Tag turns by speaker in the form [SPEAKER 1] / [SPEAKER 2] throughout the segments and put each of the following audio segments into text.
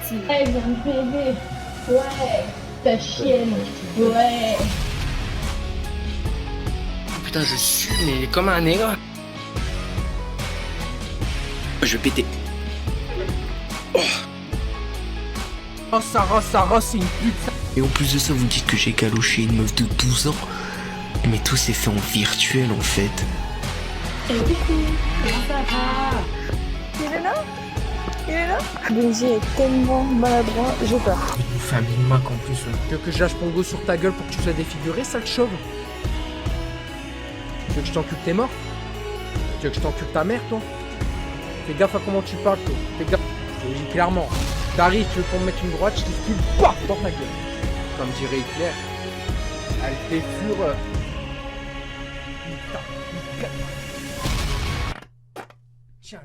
[SPEAKER 1] facile.
[SPEAKER 2] Ouais, viens me PV. Ouais, ta chienne. Ouais.
[SPEAKER 3] Putain, je suis mais comme un nègre. Je vais péter.
[SPEAKER 4] Oh Sarah, c'est une pute.
[SPEAKER 3] Et en plus de ça, vous me dites que j'ai galoché une meuf de 12 ans. Mais tout s'est fait en virtuel en fait.
[SPEAKER 2] Et coucou, comment ça va?
[SPEAKER 5] Il est là? Il est là? Benji est tellement maladroit, j'ai peur.
[SPEAKER 4] Il nous fait un Big Mac en plus. Tu veux que je lâche mon go sur ta gueule pour que tu sois défiguré, sale chauve? Tu veux que je t'encule tes morts? Tu veux que je t'encule ta mère, toi? Fais gaffe à comment tu parles, toi. Fais gaffe. Je te le dis clairement. T'arrives, tu veux qu'on me mette une droite, je t'esquive, paf, dans ta gueule. Comme dirait Hitler. Elle fait fureur. Tiens,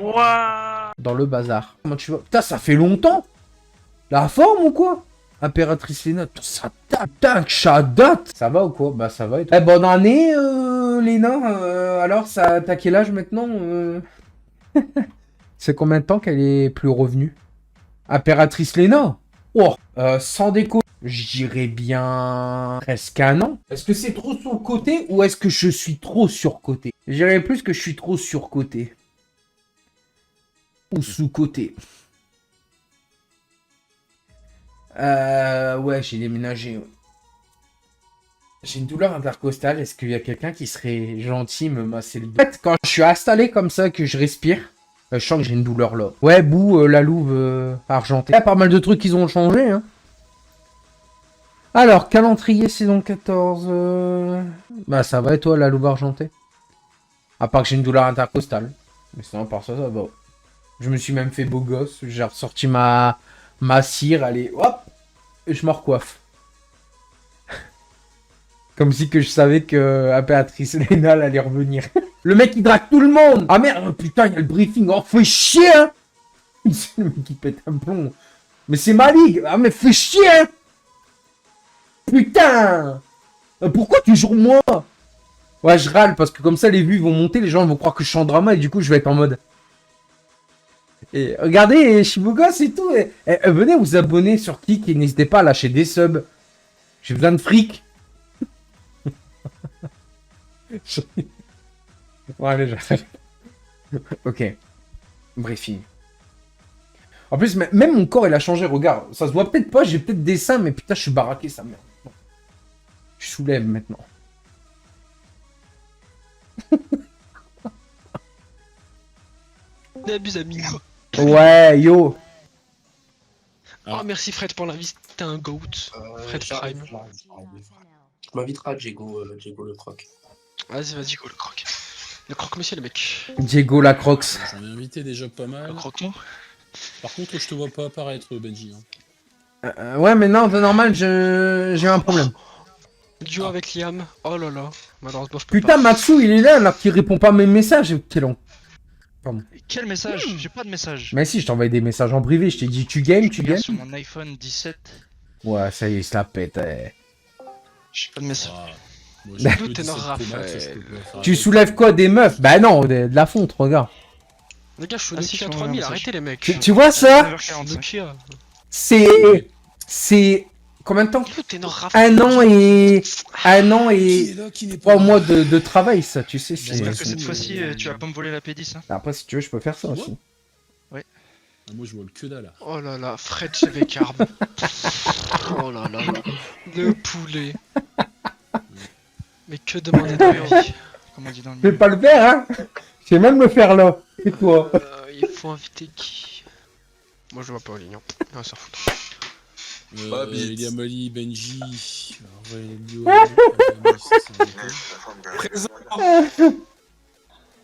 [SPEAKER 6] Ouah.
[SPEAKER 4] dans le bazar. Comment tu vas? Putain, ça fait longtemps. La forme ou quoi? Impératrice Léna, ça date, ça date. Ça va ou quoi? Bah ça va et toi? Eh, bonne année, Léna. Alors, t'as quel âge maintenant? C'est combien de temps qu'elle est plus revenue? Impératrice Léna? Oh, sans déco. Je dirais bien presque un an. Est-ce que c'est trop sur le côté ou est-ce que je suis trop surcoté? Je dirais plus que je suis trop surcoté. Ou sous-côté. Ouais, j'ai déménagé. J'ai une douleur intercostale. Est-ce qu'il y a quelqu'un qui serait gentil me masser le dos? En fait, quand je suis installé comme ça, que je respire, je sens que j'ai une douleur là. Ouais, Bou, la louve argentée. Il y a pas mal de trucs qui ont changé, hein. Alors, calendrier saison 14. Bah, ça va et toi, la louve argentée? À part que j'ai une douleur intercostale. Mais sinon, à part ça, ça va. Je me suis même fait beau gosse. J'ai ressorti ma cire. Allez, hop! Et je me recoiffe. Comme si que je savais que Impératrice Léna elle allait revenir. Le mec, il drague tout le monde! Ah merde, oh, putain, il y a le briefing. Oh, fais chier, hein! C'est le mec qui pète un plomb. Mais c'est ma ligue! Ah, mais fais chier, hein! Putain! Pourquoi toujours moi? Ouais, je râle parce que comme ça, les vues vont monter, les gens vont croire que je suis en drama et du coup, je vais être en mode. Et regardez, je suis beau gosse et tout. Venez vous abonner sur Kik et n'hésitez pas à lâcher des subs. J'ai besoin de fric. Bon, allez, j'arrête. Ok. Briefing. En plus, même mon corps, il a changé. Regarde, ça se voit peut-être pas, j'ai peut-être des seins, mais putain, je suis baraqué, ça merde. Je soulève maintenant.
[SPEAKER 7] Abuse à mille.
[SPEAKER 4] Ouais, yo.
[SPEAKER 7] Oh, merci Fred pour l'invite, t'es un goat. Fred Prime.
[SPEAKER 3] Je m'inviterai Diego le croc.
[SPEAKER 7] Vas-y, go le croc. Le croc monsieur le mec.
[SPEAKER 4] Diego la Crocs.
[SPEAKER 8] J'en ai invité déjà pas mal.
[SPEAKER 7] Le croque-moi.
[SPEAKER 8] Par contre, je te vois pas apparaître, Benji. Hein.
[SPEAKER 4] Ouais, mais non, c'est normal, j'ai un problème.
[SPEAKER 7] Duo avec Liam. Oh là là. Malheureusement, je peux
[SPEAKER 4] Putain,
[SPEAKER 7] pas.
[SPEAKER 4] Matsu, il est là alors qu'il répond pas à mes messages.
[SPEAKER 6] Quel message? J'ai pas de message.
[SPEAKER 4] Mais si, je t'ai envoyé des messages en privé. Je t'ai dit, tu games, tu games.
[SPEAKER 6] Sur mon iPhone 17.
[SPEAKER 4] Ouais, ça y est, il se la pète.
[SPEAKER 6] J'ai pas de message.
[SPEAKER 8] Ah, moi,
[SPEAKER 7] Bah,
[SPEAKER 8] j'ai
[SPEAKER 7] d'où
[SPEAKER 8] que
[SPEAKER 7] t'es
[SPEAKER 8] 17
[SPEAKER 7] Nord
[SPEAKER 8] Pro Max,
[SPEAKER 7] Raphaël.
[SPEAKER 8] je peux pas faire
[SPEAKER 4] Tu
[SPEAKER 8] avec.
[SPEAKER 4] soulèves quoi, des meufs? Bah non, de la fonte, regarde.
[SPEAKER 7] Les gars, je suis
[SPEAKER 6] Ah, si,
[SPEAKER 7] notifié
[SPEAKER 6] je
[SPEAKER 7] à
[SPEAKER 6] t'envoie un
[SPEAKER 7] 3000,
[SPEAKER 6] message.
[SPEAKER 7] arrêtez les mecs.
[SPEAKER 4] Tu vois ça?
[SPEAKER 6] 9h45.
[SPEAKER 7] Nokia.
[SPEAKER 4] C'est... Combien de temps?
[SPEAKER 7] D'où t'es Nord Raphaël?
[SPEAKER 4] Un an et...
[SPEAKER 8] Qui est là, qui n'est
[SPEAKER 4] 3
[SPEAKER 8] pas
[SPEAKER 4] mois
[SPEAKER 8] là
[SPEAKER 4] de travail, ça, tu sais.
[SPEAKER 6] J'espère que
[SPEAKER 8] c'est-
[SPEAKER 6] cette fois-ci, tu vas pas me voler la P10. Hein.
[SPEAKER 4] Après, si tu veux, je peux faire ça
[SPEAKER 8] Tu
[SPEAKER 4] aussi.
[SPEAKER 8] Ah, moi, je vois le que dalle là.
[SPEAKER 7] Oh là là, Fred chez Carb. Oh là là. Le poulet. Mais que demander de lui?
[SPEAKER 6] Comme on dit dans le
[SPEAKER 4] Je vais pas le faire, hein. Je vais même le faire là. Et toi?
[SPEAKER 7] Il faut inviter qui? Moi je vois pas Lignon. Non, ça fout.
[SPEAKER 8] Eliam Ali, Benji. Aurelio.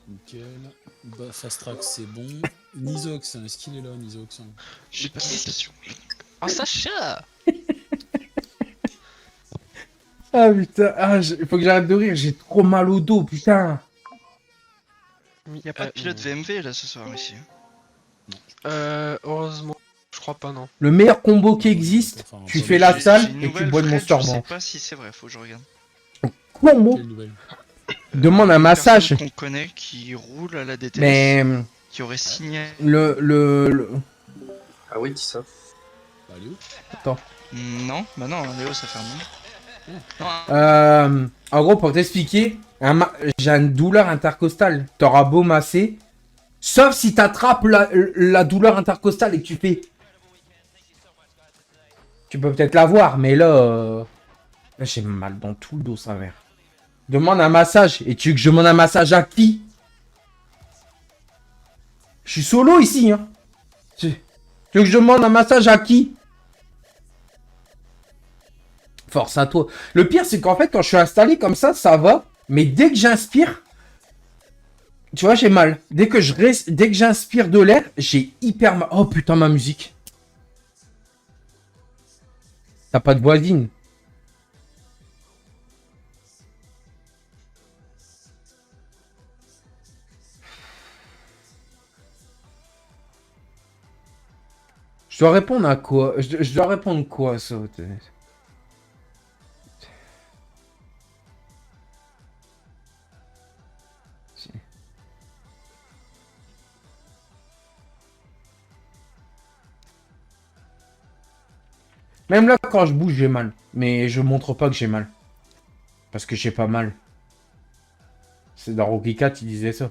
[SPEAKER 8] Nickel. Bah, Fast Track, c'est bon. Nizox, est-ce qu'il est là, Nizox?
[SPEAKER 7] J'ai pas de question. Oh Sacha!
[SPEAKER 4] Ah putain, il faut que j'arrête de rire, j'ai trop mal au dos, putain.
[SPEAKER 6] Y'a pas de pilote VMV là ce soir ici.
[SPEAKER 7] Heureusement, je crois pas, non.
[SPEAKER 4] Le meilleur combo qui existe,
[SPEAKER 8] Enfin,
[SPEAKER 4] tu
[SPEAKER 8] j'ai-
[SPEAKER 4] fais la
[SPEAKER 6] J'ai
[SPEAKER 4] salle
[SPEAKER 6] une
[SPEAKER 4] et tu
[SPEAKER 6] nouvelle,
[SPEAKER 4] bois de
[SPEAKER 6] Fred,
[SPEAKER 4] Monster
[SPEAKER 6] Je sais
[SPEAKER 4] Blanc.
[SPEAKER 6] pas si c'est vrai, faut que je regarde.
[SPEAKER 4] Combo.
[SPEAKER 8] Quelle nouvelle?
[SPEAKER 4] Demande un
[SPEAKER 6] Une
[SPEAKER 4] massage.
[SPEAKER 6] personne qu'on connaît qui roule à la DTS.
[SPEAKER 4] Mais
[SPEAKER 6] Qui aurait signé.
[SPEAKER 1] Ah oui, dis ça.
[SPEAKER 8] Bah, elle est où?
[SPEAKER 6] Non, bah non, Léo, ça fait un moment. Non,
[SPEAKER 4] En gros, pour t'expliquer, j'ai une douleur intercostale. T'auras beau masser, sauf si t'attrapes la douleur intercostale et que tu fais... Tu peux peut-être la voir, mais là j'ai mal dans tout le dos, sa mère. Demande un massage. Et tu veux que je demande un massage à qui? Je suis solo ici, hein. Tu veux que je demande un massage à qui? Force à toi. Le pire, c'est qu'en fait, quand je suis installé comme ça va. Mais dès que j'inspire, tu vois, j'ai mal. Dès que j'inspire de l'air, j'ai hyper mal. Oh putain, ma musique. T'as pas de voisine. Je dois répondre à quoi? Je dois répondre quoi à ça? Si. Même là, quand je bouge, j'ai mal. Mais je montre pas que j'ai mal. Parce que j'ai pas mal. C'est dans Rocky 4, il disait ça.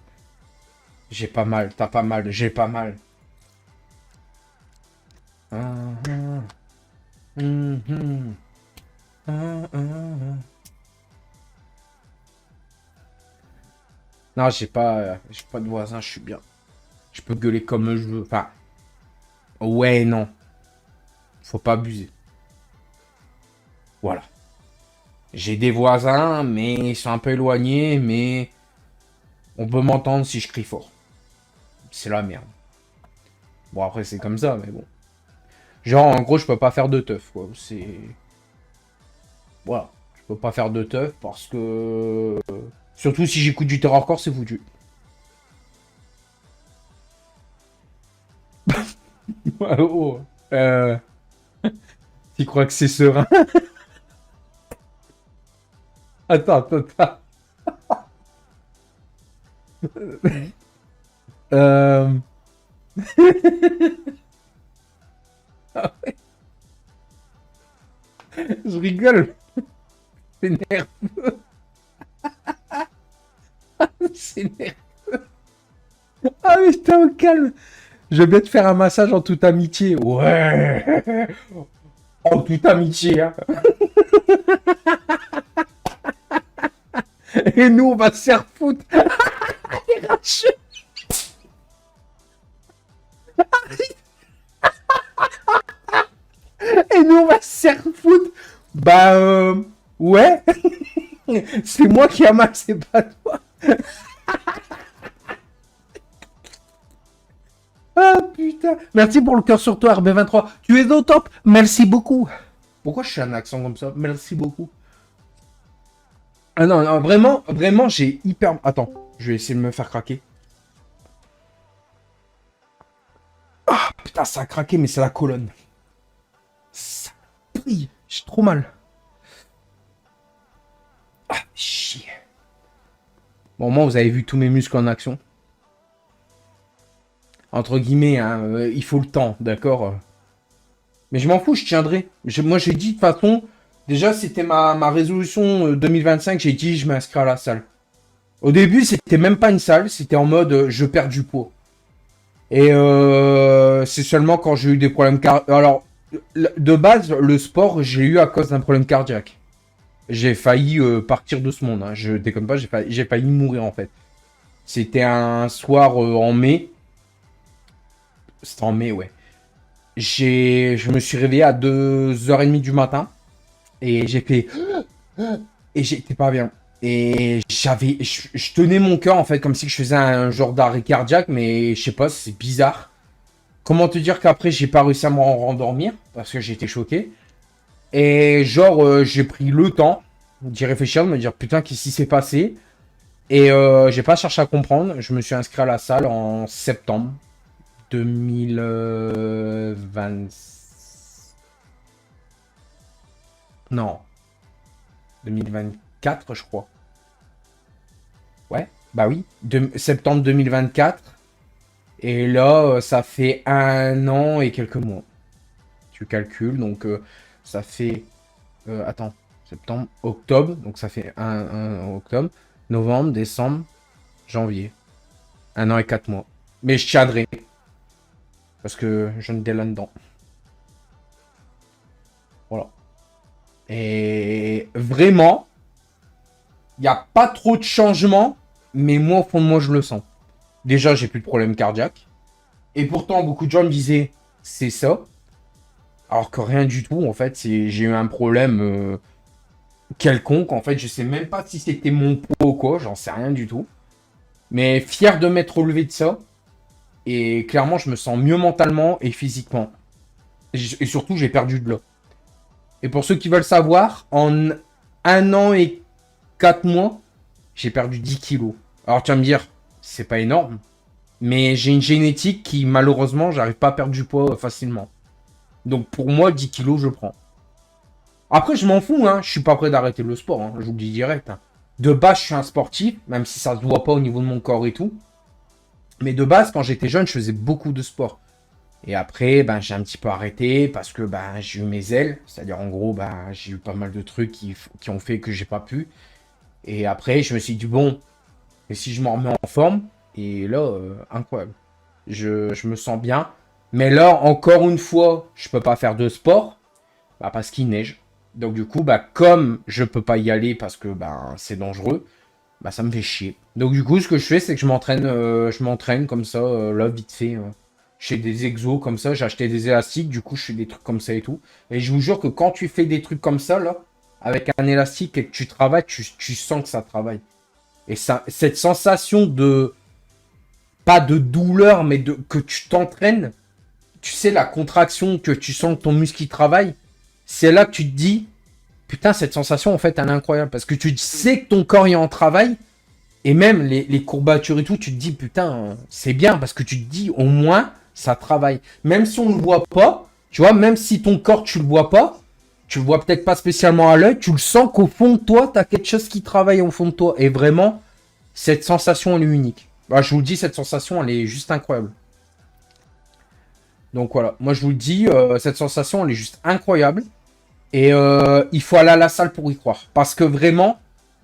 [SPEAKER 4] J'ai pas mal, t'as pas mal, j'ai pas mal. Non, j'ai pas de voisin, je suis bien. Je peux gueuler comme je veux. Enfin, ouais, non. Faut pas abuser. Voilà. J'ai des voisins, mais ils sont un peu éloignés, mais on peut m'entendre si je crie fort. C'est la merde. Bon, après, c'est comme ça, mais bon. Genre, en gros, je peux pas faire de teuf, quoi. C'est... Voilà. Je peux pas faire de teuf parce que... Surtout si j'écoute du terrorcore, c'est foutu. Oh. Tu crois que c'est serein? Attends. Ah ouais. Je rigole. C'est nerveux. C'est nerveux. Ah putain, au calme. Je vais bien te faire un massage en toute amitié. Ouais. En toute amitié, hein. Et nous, on va se faire foutre. Les racheux. Et nous, on va se faire foutre. Bah, ouais. C'est moi qui a mal, c'est pas toi. Ah putain. Merci pour le cœur sur toi, RB23. Tu es au top. Merci beaucoup. Pourquoi je suis un accent comme ça? Merci beaucoup. Ah non, non, vraiment, j'ai hyper... Attends, je vais essayer de me faire craquer. Ah, putain, ça a craqué, mais c'est la colonne. Ça brille, j'ai trop mal. Ah, chier. Bon, au moins, vous avez vu tous mes muscles en action. Entre guillemets, hein, il faut le temps, d'accord? Mais je m'en fous, je tiendrai. Moi, j'ai dit, de toute façon... Déjà, c'était ma résolution 2025, j'ai dit, je m'inscris à la salle. Au début, c'était même pas une salle, c'était en mode, je perds du poids. Et c'est seulement quand j'ai eu des problèmes cardiaques. Alors, de base, le sport, j'ai eu à cause d'un problème cardiaque. J'ai failli partir de ce monde, hein. Je déconne pas, j'ai failli mourir, en fait. C'était un soir en mai. C'était en mai, ouais. Je me suis réveillé à 2h30 du matin. Et j'ai fait... Et j'étais pas bien. Et je tenais mon cœur, en fait, comme si je faisais un genre d'arrêt cardiaque, mais je sais pas, c'est bizarre. Comment te dire qu'après, j'ai pas réussi à me rendormir, parce que j'étais choqué. Et genre, j'ai pris le temps d'y réfléchir, de me dire, putain, qu'est-ce qui s'est passé? Et j'ai pas cherché à comprendre. Je me suis inscrit à la salle en septembre 2020... Non. 2024, je crois. Ouais, bah oui. Septembre 2024. Et là, ça fait 1 an et quelques mois. Tu calcules, donc ça fait... attends, septembre, octobre, donc ça fait un octobre, novembre, décembre, janvier. 1 an et 4 mois. Mais je tiendrai. Parce que je ne là dedans. Voilà. Et vraiment, il n'y a pas trop de changements, mais moi, au fond de moi, je le sens. Déjà, j'ai plus de problème cardiaque. Et pourtant, beaucoup de gens me disaient, c'est ça. Alors que rien du tout, en fait, j'ai eu un problème quelconque. En fait, je sais même pas si c'était mon poids ou quoi, j'en sais rien du tout. Mais fier de m'être relevé de ça. Et clairement, je me sens mieux mentalement et physiquement. Et surtout, j'ai perdu de l'eau. Et pour ceux qui veulent savoir, en 1 an et 4 mois, j'ai perdu 10 kilos. Alors tu vas me dire, c'est pas énorme. Mais j'ai une génétique qui, malheureusement, j'arrive pas à perdre du poids facilement. Donc pour moi, 10 kilos, je prends. Après, je m'en fous, hein. Je suis pas prêt d'arrêter le sport, hein. Je vous le dis direct. Hein. De base, je suis un sportif, même si ça se voit pas au niveau de mon corps et tout. Mais de base, quand j'étais jeune, je faisais beaucoup de sport. Et après, ben, j'ai un petit peu arrêté parce que ben, j'ai eu mes ailes. C'est-à-dire, en gros, ben, j'ai eu pas mal de trucs qui ont fait que j'ai pas pu. Et après, je me suis dit, bon, et si je m'en remets en forme? Et là, incroyable. Je me sens bien. Mais là, encore une fois, je peux pas faire de sport bah, parce qu'il neige. Donc du coup, bah, comme je peux pas y aller parce que bah, c'est dangereux, bah, ça me fait chier. Donc du coup, ce que je fais, c'est que je m'entraîne comme ça, là, vite fait. Je fais des exos comme ça, j'ai acheté des élastiques, du coup, je fais des trucs comme ça et tout. Et je vous jure que quand tu fais des trucs comme ça, là, avec un élastique et que tu travailles, tu sens que ça travaille. Et ça, cette sensation de... Pas de douleur, mais que tu t'entraînes. Tu sais, la contraction, que tu sens que ton muscle il travaille. C'est là que tu te dis, putain, cette sensation, en fait, elle est incroyable. Parce que tu sais que ton corps est en travail. Et même les courbatures et tout, tu te dis, putain, c'est bien. Parce que tu te dis, au moins, ça travaille. Même si on ne le voit pas, tu vois, même si ton corps, tu le vois pas, tu le vois peut-être pas spécialement à l'œil, tu le sens qu'au fond de toi, tu as quelque chose qui travaille au fond de toi. Et vraiment, cette sensation, elle est unique. Bah, je vous le dis, cette sensation, elle est juste incroyable. Donc voilà, moi je vous le dis, cette sensation, elle est juste incroyable. Et il faut aller à la salle pour y croire. Parce que vraiment,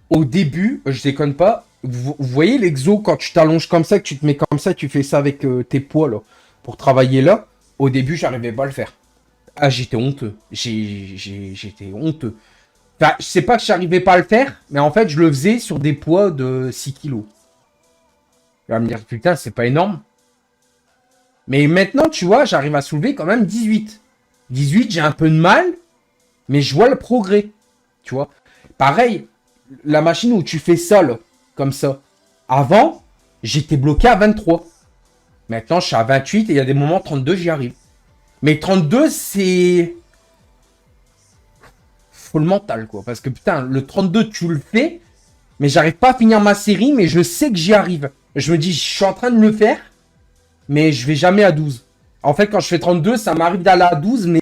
[SPEAKER 4] au début, je déconne pas, vous voyez l'exo, quand tu t'allonges comme ça, que tu te mets comme ça, tu fais ça avec tes poids là, pour travailler là. Au début, j'arrivais pas à le faire. Ah, j'étais honteux. J'étais honteux. Enfin, je sais pas que j'arrivais pas à le faire, mais en fait, je le faisais sur des poids de 6 kilos. Tu vas me dire, putain, c'est pas énorme. Mais maintenant, tu vois, j'arrive à soulever quand même 18. 18, j'ai un peu de mal, mais je vois le progrès. Tu vois. Pareil, la machine où tu fais ça, là, comme ça. Avant, j'étais bloqué à 23. Maintenant, je suis à 28 et il y a des moments 32, j'y arrive. Mais 32, c'est... Faut le mental, quoi. Parce que putain, le 32, tu le fais, mais j'arrive pas à finir ma série, mais je sais que j'y arrive. Je me dis, je suis en train de le faire, mais je vais jamais à 12. En fait, quand je fais 32, ça m'arrive d'aller à 12, mais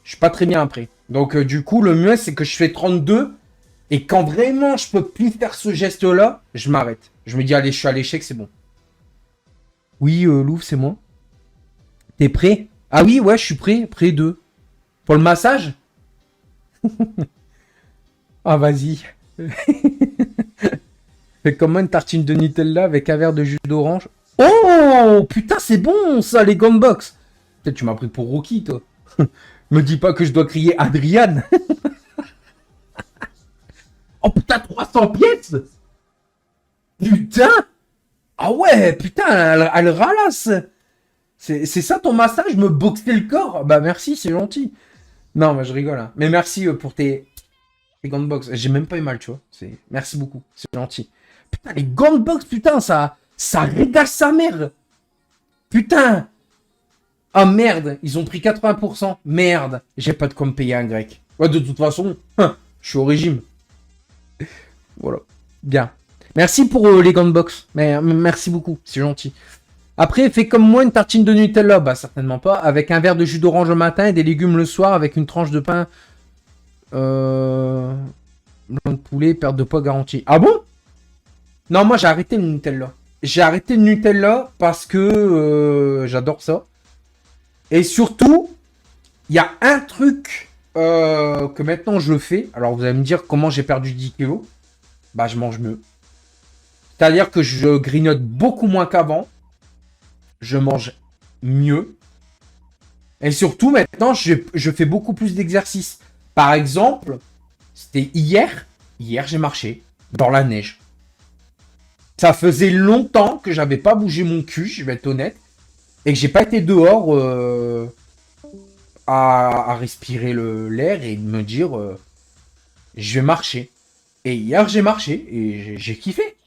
[SPEAKER 4] je suis pas très bien après. Donc, du coup, le mieux, c'est que je fais 32, et quand vraiment je peux plus faire ce geste-là, je m'arrête. Je me dis, allez, je suis à l'échec, c'est bon. Oui, Louvre, c'est moi. T'es prêt? Ah oui, ouais, je suis prêt. Prêt de... Pour le massage? Ah, vas-y. Fais comment une tartine de Nutella avec un verre de jus d'orange? Oh, putain, c'est bon, ça, les Gunbox. Peut-être tu m'as pris pour Rocky, toi. Me dis pas que je dois crier Adriane. Oh, putain, 300 pièces. Putain. Ah ouais, putain, elle ralasse. C'est ça ton massage, me boxer le corps? Bah merci, c'est gentil. Non, mais je rigole. Hein. Mais merci pour tes Gunbox. J'ai même pas eu mal, tu vois. Merci beaucoup, c'est gentil. Putain, les Gunbox, putain, ça régale sa mère. Putain. Ah merde, ils ont pris 80%. Merde, j'ai pas de quoi me payer un grec. Ouais, de toute façon, je suis au régime. Voilà, bien. Merci pour les Gunbox. Merci beaucoup, c'est gentil. Après, fais comme moi une tartine de Nutella. Bah, certainement pas. Avec un verre de jus d'orange le matin et des légumes le soir avec une tranche de pain. Blanc de poulet, perte de poids garantie. Ah bon? Non, moi j'ai arrêté le Nutella. j'ai arrêté le Nutella parce que j'adore ça. Et surtout, il y a un truc que maintenant je fais. Alors vous allez me dire comment j'ai perdu 10 kilos. Bah je mange mieux. C'est-à-dire que je grignote beaucoup moins qu'avant. Je mange mieux. Et surtout maintenant, je fais beaucoup plus d'exercices. Par exemple, c'était hier. Hier, j'ai marché dans la neige. Ça faisait longtemps que j'avais pas bougé mon cul, je vais être honnête. Et que j'ai pas été dehors à respirer l'air et me dire je vais marcher. Et hier, j'ai marché et j'ai kiffé.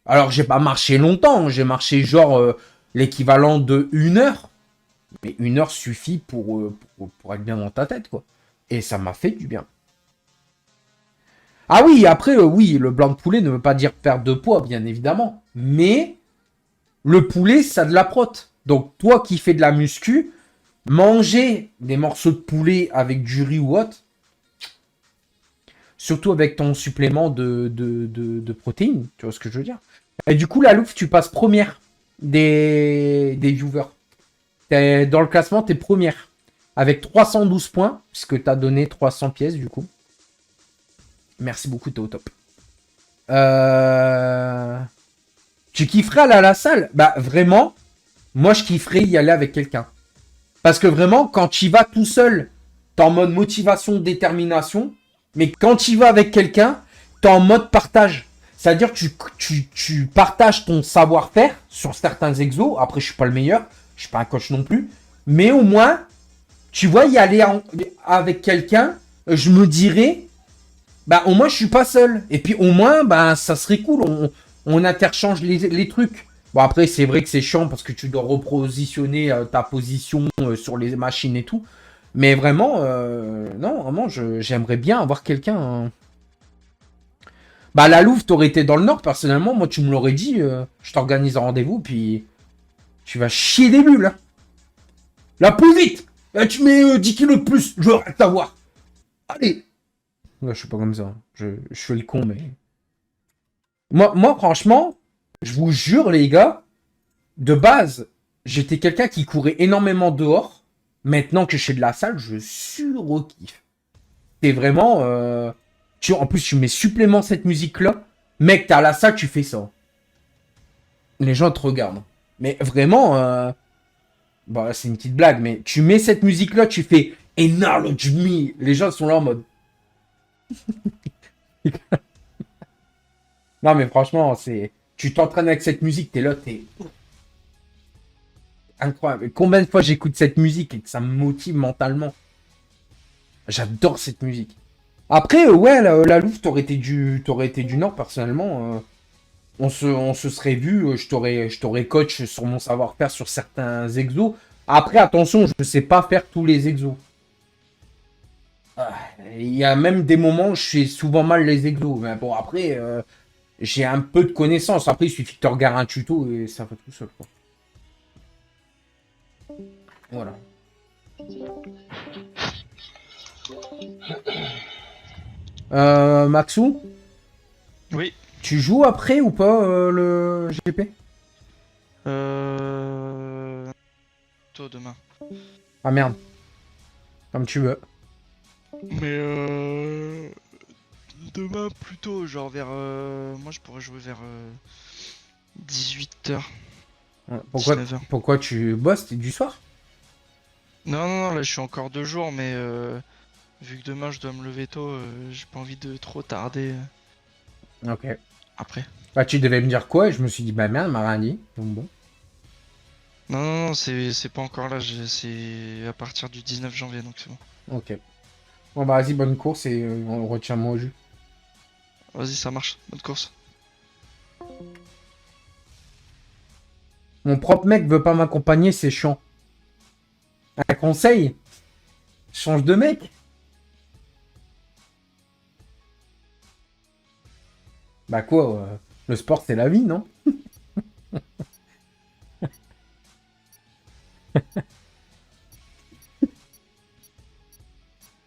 [SPEAKER 4] Alors, j'ai pas marché longtemps. J'ai marché genre l'équivalent de 1 heure. Mais 1 heure suffit pour être bien dans ta tête, quoi. Et ça m'a fait du bien. Ah oui, après, oui, le blanc de poulet ne veut pas dire perdre de poids, bien évidemment. Mais le poulet, ça a de la prot. Donc, toi qui fais de la muscu, manger des morceaux de poulet avec du riz ou autre, surtout avec ton supplément de protéines, tu vois ce que je veux dire. Et du coup, la Louve, tu passes première des viewers. Dans le classement, t'es première. Avec 312 points, puisque t'as donné 300 pièces, du coup. Merci beaucoup, t'es au top. Tu kifferais aller à la salle? Bah, vraiment, moi, je kifferais y aller avec quelqu'un. Parce que vraiment, quand tu y vas tout seul, t'es en mode motivation, détermination. Mais quand tu y vas avec quelqu'un, t'es en mode partage. C'est-à-dire que tu partages ton savoir-faire sur certains exos. Après, je suis pas le meilleur. Je suis pas un coach non plus. Mais au moins, tu vois, y aller avec quelqu'un, je me dirais, bah, au moins, je suis pas seul. Et puis, au moins, bah, ça serait cool. On interchange les trucs. Bon, après, c'est vrai que c'est chiant parce que tu dois repositionner ta position sur les machines et tout. Mais vraiment, non, vraiment, j'aimerais bien avoir quelqu'un. Hein. Bah, la Louve, t'aurais été dans le Nord, personnellement. Moi, tu me l'aurais dit. Je t'organise un rendez-vous, puis tu vas chier des bulles. Hein. Là, plus vite. Là, tu mets 10 kilos de plus. Je veux rien t'avoir. Allez. Là, je suis pas comme ça. Je fais le con, mais... Moi, franchement, je vous jure, les gars, de base, j'étais quelqu'un qui courait énormément dehors. Maintenant que je fais de la salle, je surkiffe. C'est vraiment... en plus, tu mets supplément cette musique-là. Mec, t'es à la salle, tu fais ça. Les gens te regardent. Mais vraiment... Bon, c'est une petite blague, mais tu mets cette musique-là, tu fais « Acknowledge me ». Les gens sont là en mode... Non, mais franchement, c'est... Tu t'entraînes avec cette musique, t'es là, t'es... Incroyable. Combien de fois j'écoute cette musique et que ça me motive mentalement. J'adore cette musique. Après, ouais, la Louve, t'aurais été du Nord, personnellement. On se serait vu, je t'aurais coach sur mon savoir-faire sur certains exos. Après, attention, je ne sais pas faire tous les exos. Il y a même des moments où je fais souvent mal les exos. Mais bon, après, j'ai un peu de connaissances. Après, il suffit que tu regardes un tuto et ça va tout seul, quoi. Voilà. Maxou?
[SPEAKER 6] Oui.
[SPEAKER 4] Tu joues après ou pas le GP?
[SPEAKER 6] Tôt demain.
[SPEAKER 4] Ah merde. Comme tu veux.
[SPEAKER 6] Mais demain plutôt, genre vers... Moi je pourrais jouer vers 18h.
[SPEAKER 4] Pourquoi tu bosses du soir?
[SPEAKER 6] Non, là je suis encore 2 jours, mais vu que demain je dois me lever tôt, j'ai pas envie de trop tarder.
[SPEAKER 4] Ok.
[SPEAKER 6] Après.
[SPEAKER 4] Bah tu devais me dire quoi et je me suis dit bah merde, elle m'a rien dit. Donc bon.
[SPEAKER 6] Non, c'est pas encore là, c'est à partir du 19 janvier, donc c'est bon.
[SPEAKER 4] Ok. Bon bah vas-y, bonne course et on retient moi au jus.
[SPEAKER 6] Vas-y, ça marche, bonne course.
[SPEAKER 4] Mon propre mec veut pas m'accompagner, c'est chiant. Un conseil? Change de mec? Bah quoi, le sport c'est la vie, non?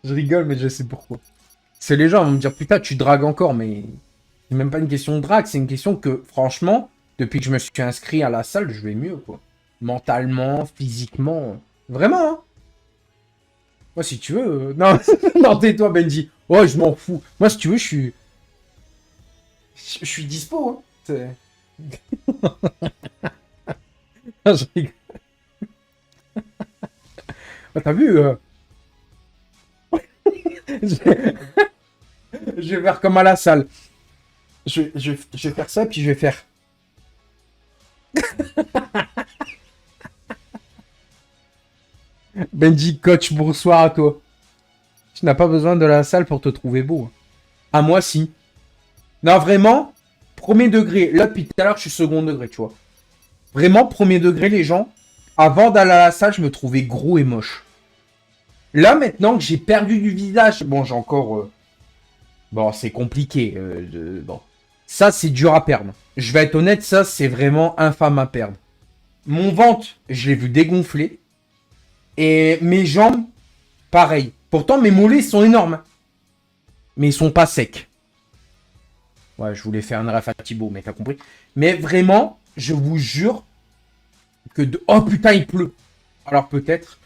[SPEAKER 4] Je rigole, mais je sais pourquoi. C'est les gens vont me dire putain, tu dragues encore, mais c'est même pas une question de drague, c'est une question que franchement, Depuis que je me suis inscrit à la salle, je vais mieux, quoi. Mentalement, physiquement. Vraiment, hein. Moi, si tu veux... Non, non, tais-toi, Benji. Oh, je m'en fous. Moi, si tu veux, je suis... Je suis dispo, hein. Ah, je rigole. Ah, t'as vu je... je vais faire comme à la salle. Je vais faire ça, puis je vais faire... Benji, coach, bonsoir à toi. Tu n'as pas besoin de la salle pour te trouver beau. À moi, si. Non, vraiment, premier degré. Là, depuis tout à l'heure, je suis second degré, tu vois. Vraiment, premier degré, les gens. Avant d'aller à la salle, je me trouvais gros et moche. Là, maintenant que j'ai perdu du visage... Bon, j'ai encore... Bon, c'est compliqué. Bon. Ça, c'est dur à perdre. Je vais être honnête, ça, c'est vraiment infâme à perdre. Mon ventre, je l'ai vu dégonfler. Et mes jambes, pareil. Pourtant, mes mollets sont énormes. Mais ils sont pas secs. Ouais, je voulais faire une ref à Thibaut, mais t'as compris. Mais vraiment, je vous jure que... Oh putain, il pleut. Alors peut-être.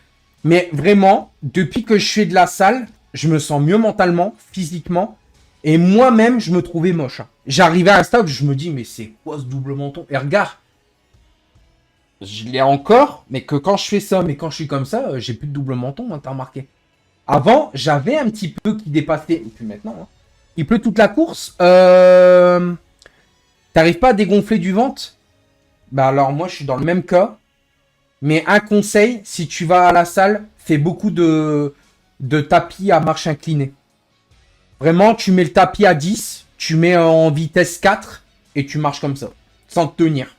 [SPEAKER 4] Mais vraiment, depuis que je fais de la salle, je me sens mieux mentalement, physiquement. Et moi-même, je me trouvais moche. J'arrivais à un stade où je me dis, mais c'est quoi ce double menton? Et regarde. Je l'ai encore, mais que quand je fais ça, mais quand je suis comme ça, j'ai plus de double menton, hein, t'as remarqué. Avant, j'avais un petit peu qui dépassait. Et puis maintenant, hein. Il pleut toute la course. T'arrives pas à dégonfler du ventre? Bah alors moi, je suis dans le même cas. Mais un conseil, si tu vas à la salle, fais beaucoup de tapis à marche inclinée. Vraiment, tu mets le tapis à 10, tu mets en vitesse 4 et tu marches comme ça, sans te tenir.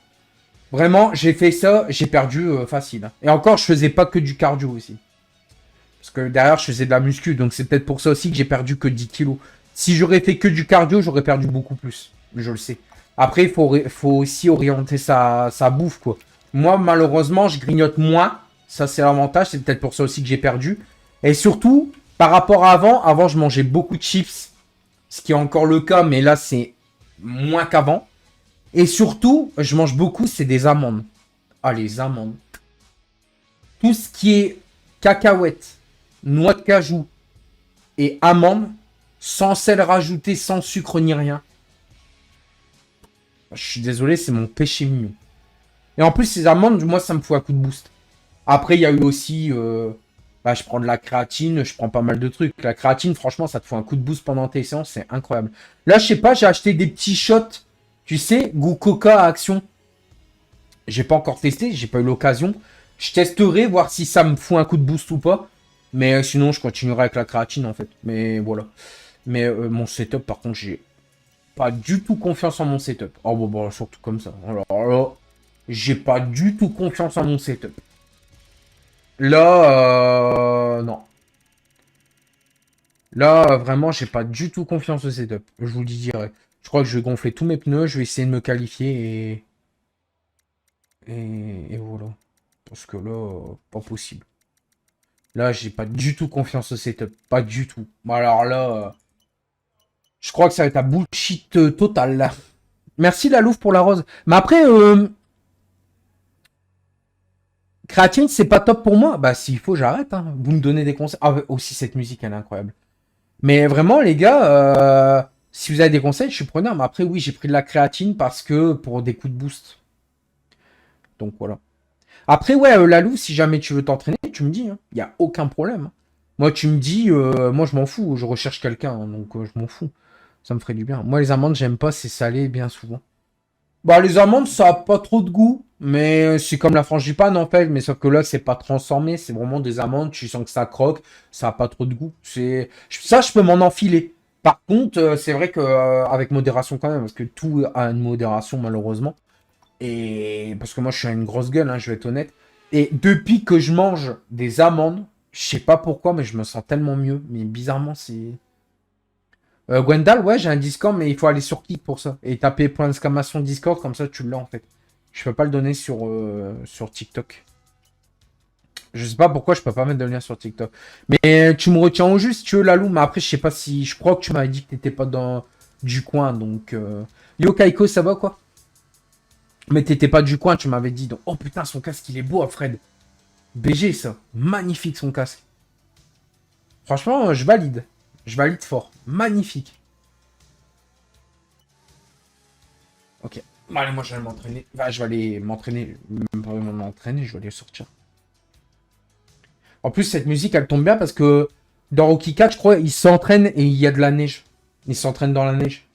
[SPEAKER 4] Vraiment, j'ai fait ça, j'ai perdu facile. Et encore, je faisais pas que du cardio aussi. Parce que derrière, je faisais de la muscu, donc c'est peut-être pour ça aussi que j'ai perdu que 10 kilos. Si j'aurais fait que du cardio, j'aurais perdu beaucoup plus. Je le sais. Après, il faut aussi orienter sa bouffe, quoi. Moi, malheureusement, je grignote moins. Ça, c'est l'avantage. C'est peut-être pour ça aussi que j'ai perdu. Et surtout, par rapport à avant, je mangeais beaucoup de chips. Ce qui est encore le cas, mais là, c'est moins qu'avant. Et surtout, je mange beaucoup, c'est des amandes. Ah, les amandes. Tout ce qui est cacahuètes, noix de cajou et amandes, sans sel rajouté, sans sucre ni rien. Je suis désolé, c'est mon péché mignon. Et en plus, ces amandes, moi, ça me fout un coup de boost. Après, il y a eu aussi... je prends de la créatine, je prends pas mal de trucs. La créatine, franchement, ça te fout un coup de boost pendant tes séances, c'est incroyable. Là, je sais pas, j'ai acheté des petits shots, tu sais, goût coca à Action. J'ai pas encore testé, j'ai pas eu l'occasion. Je testerai, voir si ça me fout un coup de boost ou pas. Mais sinon, je continuerai avec la créatine, en fait. Mais voilà. Mais mon setup, par contre, j'ai pas du tout confiance en mon setup. Oh, bon, surtout comme ça. Alors là, j'ai pas du tout confiance en mon setup. Là, non. Là, vraiment, j'ai pas du tout confiance au setup. Je vous le dirai. Je crois que je vais gonfler tous mes pneus. Je vais essayer de me qualifier et voilà. Parce que là, pas possible. Là, j'ai pas du tout confiance au setup. Pas du tout. Bon, alors là, je crois que ça va être un bullshit total, là. Merci, la Louve, pour la rose. Mais après, créatine, c'est pas top pour moi. Bah, s'il faut, j'arrête. Hein. Vous me donnez des conseils. Ah, aussi, cette musique, elle est incroyable. Mais vraiment, les gars, si vous avez des conseils, je suis preneur. Mais après, oui, j'ai pris de la créatine parce que pour des coups de boost. Donc, voilà. Après, ouais, la Louve, si jamais tu veux t'entraîner, tu me dis. Il n'y a aucun problème. Moi, tu me dis, moi, je m'en fous. Je recherche quelqu'un, hein, donc je m'en fous. Ça me ferait du bien. Moi, les amandes, j'aime pas. C'est salé, bien souvent. Bah, les amandes, ça a pas trop de goût. Mais c'est comme la frangipane, en fait. Mais sauf que là, c'est pas transformé. C'est vraiment des amandes. Tu sens que ça croque. Ça a pas trop de goût. Ça, je peux m'en enfiler. Par contre, c'est vrai que avec modération quand même. Parce que tout a une modération, malheureusement. Et parce que moi, je suis une grosse gueule, hein, je vais être honnête. Et depuis que je mange des amandes, je sais pas pourquoi, mais je me sens tellement mieux. Mais bizarrement, c'est... Gwendal, ouais, j'ai un Discord, mais il faut aller sur Kik pour ça. Et taper point d'exclamation Discord, comme ça, tu l'as, en fait. Je peux pas le donner sur TikTok. Je sais pas pourquoi je peux pas mettre de lien sur TikTok. Mais tu me retiens au juste, si tu veux, Lalou. Mais après, je sais pas si... Je crois que tu m'avais dit que t'étais pas dans du coin, donc... Yo, Kaiko, ça va, quoi? Mais t'étais pas du coin, tu m'avais dit. Donc, oh putain, son casque, il est beau, Fred. BG, ça. Magnifique, son casque. Franchement, je valide. Je valide fort. Magnifique. Ok. Bon, allez, moi, je vais m'entraîner. Enfin, je vais aller m'entraîner. Même pas vraiment m'entraîner, je vais aller sortir. En plus, cette musique, elle tombe bien parce que dans Rocky 4, je crois, il s'entraîne et il y a de la neige. Il s'entraîne dans la neige.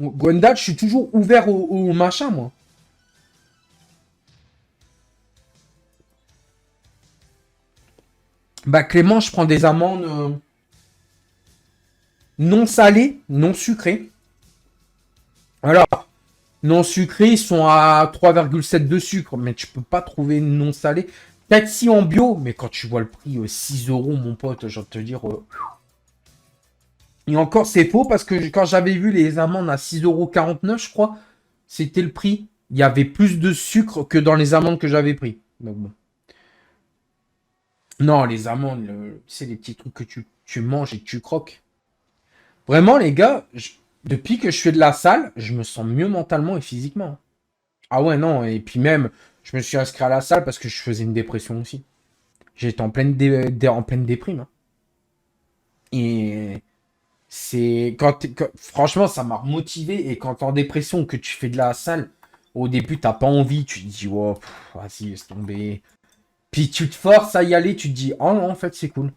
[SPEAKER 4] Gwendal, je suis toujours ouvert au machin, moi. Bah, Clément, je prends des amandes non salées, non sucrées. Alors, non sucrées, ils sont à 3,7 de sucre, mais tu peux pas trouver non salées. Peut-être si en bio, mais quand tu vois le prix, 6 euros, mon pote, j'ai envie de te dire... Et encore, c'est faux, parce que quand j'avais vu les amandes à 6,49 €, je crois, c'était le prix. Il y avait plus de sucre que dans les amandes que j'avais pris. Donc bon. Non, les amandes, c'est les petits trucs que tu manges et que tu croques. Vraiment, les gars, depuis que je fais de la salle, je me sens mieux mentalement et physiquement. Ah ouais, non, et puis même, je me suis inscrit à la salle parce que je faisais une dépression aussi. J'étais en pleine déprime. Hein. Et c'est... Franchement, ça m'a remotivé. Et quand t'es en dépression, que tu fais de la salle, au début, t'as pas envie. Tu te dis, oh, vas-y, laisse tomber. Puis tu te forces à y aller, tu te dis, oh non, en fait, c'est cool.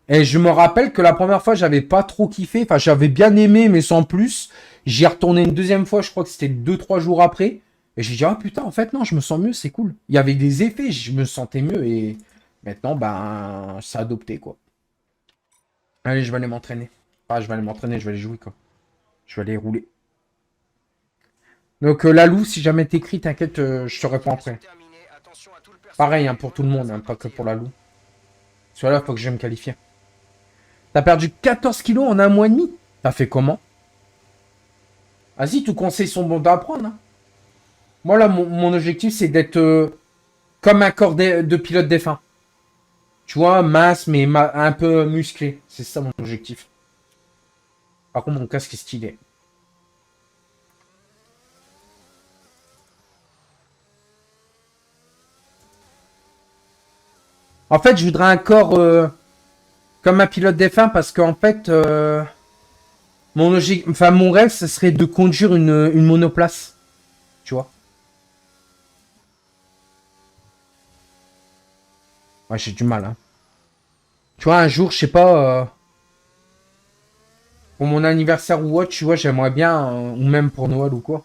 [SPEAKER 4] Et je me rappelle que la première fois, j'avais pas trop kiffé. Enfin, j'avais bien aimé, mais sans plus. J'y ai retourné une deuxième fois, je crois que c'était 2-3 jours après. Et j'ai dit, ah putain, en fait, non, je me sens mieux, c'est cool. Il y avait des effets, je me sentais mieux. Et maintenant, ben, c'est adopté, quoi. Allez, je vais aller m'entraîner. Enfin, je vais aller m'entraîner, je vais aller jouer, quoi. Je vais aller rouler. Donc, Lalou, si jamais t'écris, t'inquiète, je te réponds après. Pareil, hein, pour tout le monde, hein, pas que pour Lalou. Soit là, faut que je vais me qualifier. T'as perdu 14 kilos en 1 mois et demi? T'as fait comment? Vas-y, tous conseils sont bons d'apprendre. Hein. Moi, là, mon objectif, c'est d'être comme un corps de pilote F1. Tu vois, mince, mais un peu musclé. C'est ça, mon objectif. Par contre, mon casque est stylé. En fait, je voudrais un corps comme un pilote d'F1 parce qu'en fait, mon rêve, ce serait de conduire une monoplace. Tu vois? Ouais, j'ai du mal. Hein. Tu vois, un jour, je sais pas, pour mon anniversaire ou autre, tu vois, j'aimerais bien, ou même pour Noël ou quoi,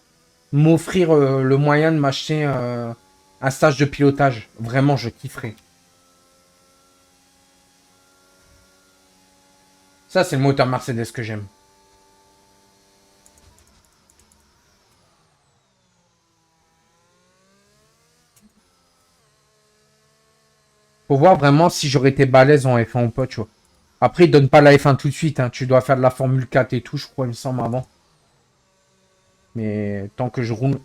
[SPEAKER 4] m'offrir le moyen de m'acheter un stage de pilotage. Vraiment, je kifferais. Ça, c'est le moteur Mercedes que j'aime. Faut voir vraiment si j'aurais été balèze en F1 ou pas, tu vois. Après, ils donnent pas la F1 tout de suite. Hein. Tu dois faire de la Formule 4 et tout, je crois, il me semble, avant. Mais tant que je roule...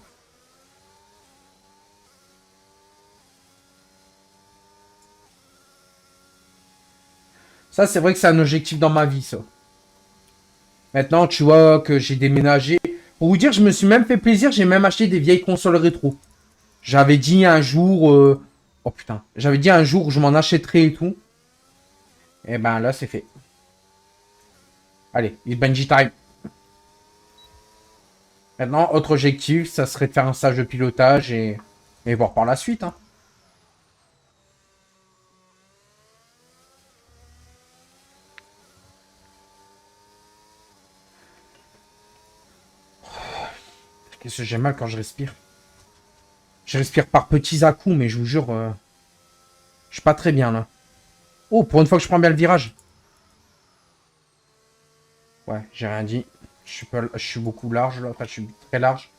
[SPEAKER 4] Ça, c'est vrai que c'est un objectif dans ma vie, ça. Maintenant, tu vois que j'ai déménagé. Pour vous dire, je me suis même fait plaisir. J'ai même acheté des vieilles consoles rétro. J'avais dit un jour... Oh putain. J'avais dit un jour que je m'en achèterais et tout. Et ben là, c'est fait. Allez, il Benji time. Maintenant, autre objectif, ça serait de faire un stage de pilotage et voir par la suite. Hein. Qu'est-ce que j'ai mal quand je respire? Je respire par petits à-coups, mais je vous jure, je suis pas très bien là. Oh, pour une fois que je prends bien le virage. Ouais, j'ai rien dit. Je suis beaucoup large là, enfin je suis très large.